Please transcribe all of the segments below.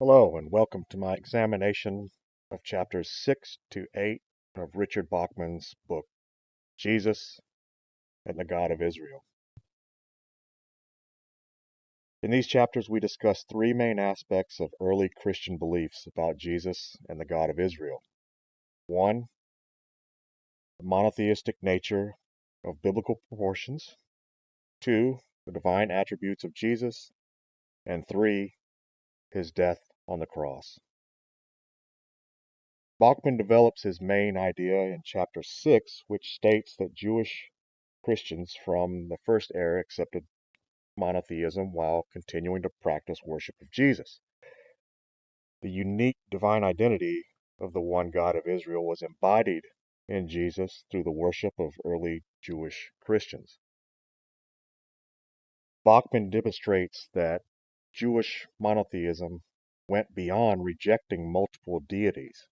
Hello, and welcome to my examination of chapters 6 to 8 of Richard Bachman's book, Jesus and the God of Israel. In these chapters, we discuss three main aspects of early Christian beliefs about Jesus and the God of Israel. One, the monotheistic nature of biblical proportions. Two, the divine attributes of Jesus. And three, his death on the cross. Bachman develops his main idea in chapter 6, which states that Jewish Christians from the first era accepted monotheism while continuing to practice worship of Jesus. The unique divine identity of the one God of Israel was embodied in Jesus through the worship of early Jewish Christians. Bachman demonstrates that Jewish monotheism went beyond rejecting multiple deities,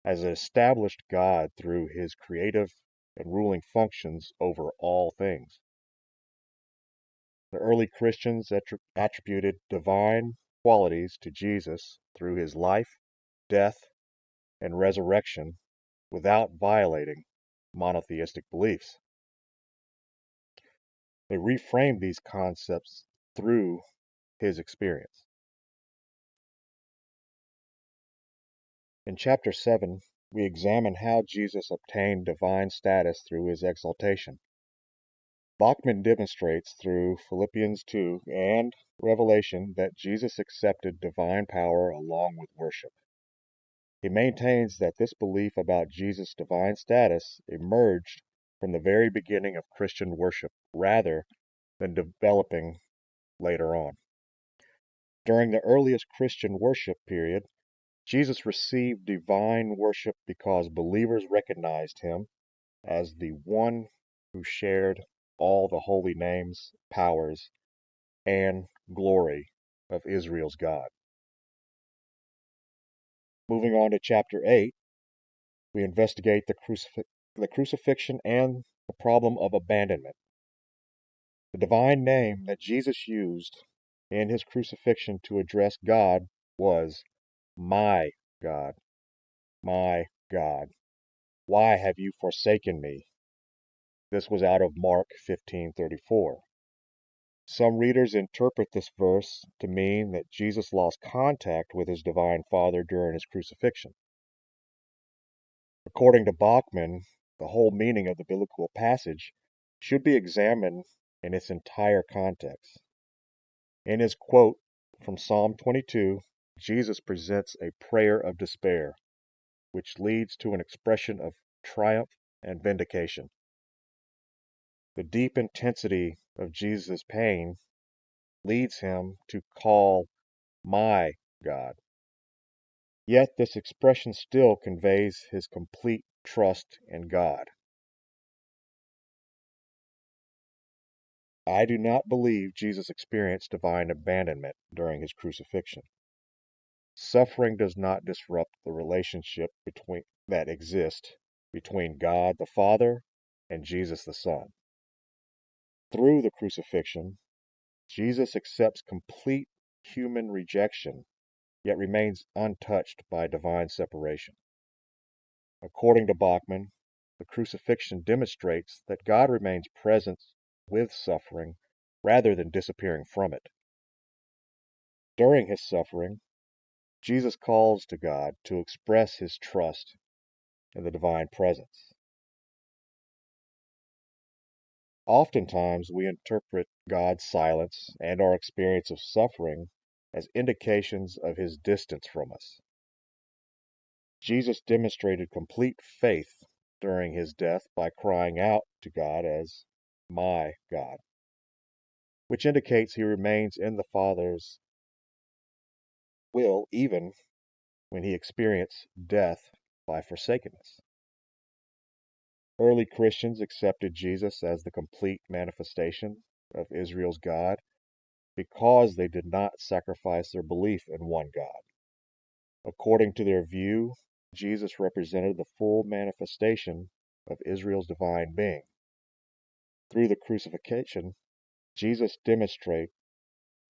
as it established God through his creative and ruling functions over all things. The early Christians attributed divine qualities to Jesus through his life, death, and resurrection without violating monotheistic beliefs. They reframed these concepts through his experience. In chapter 7, we examine how Jesus obtained divine status through his exaltation. Bachman demonstrates through Philippians 2 and Revelation that Jesus accepted divine power along with worship. He maintains that this belief about Jesus' divine status emerged from the very beginning of Christian worship rather than developing later on. During the earliest Christian worship period, Jesus received divine worship because believers recognized him as the one who shared all the holy names, powers, and glory of Israel's God. Moving on to chapter 8, we investigate the crucifixion and the problem of abandonment. The divine name that Jesus used in his crucifixion to address God was, "My God, my God, why have you forsaken me?" This was out of Mark 15:34. Some readers interpret this verse to mean that Jesus lost contact with his divine Father during his crucifixion. According to Bachman, the whole meaning of the biblical passage should be examined in its entire context. In his quote from Psalm 22, Jesus presents a prayer of despair, which leads to an expression of triumph and vindication. The deep intensity of Jesus' pain leads him to call "my God." Yet this expression still conveys his complete trust in God. I do not believe Jesus experienced divine abandonment during his crucifixion. Suffering does not disrupt the relationship that exists between God the Father and Jesus the Son. Through the crucifixion, Jesus accepts complete human rejection, yet remains untouched by divine separation. According to Bachman, the crucifixion demonstrates that God remains present with suffering rather than disappearing from it. During his suffering, Jesus calls to God to express his trust in the divine presence. Oftentimes, we interpret God's silence and our experience of suffering as indications of his distance from us. Jesus demonstrated complete faith during his death by crying out to God as "my God," which indicates he remains in the Father's will even when he experienced death by forsakenness. Early Christians accepted Jesus as the complete manifestation of Israel's God because they did not sacrifice their belief in one God. According to their view, Jesus represented the full manifestation of Israel's divine being. Through the crucifixion, Jesus demonstrates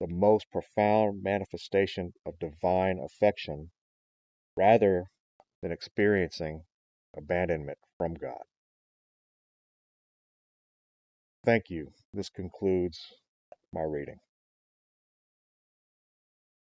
the most profound manifestation of divine affection rather than experiencing abandonment from God. Thank you. This concludes my reading.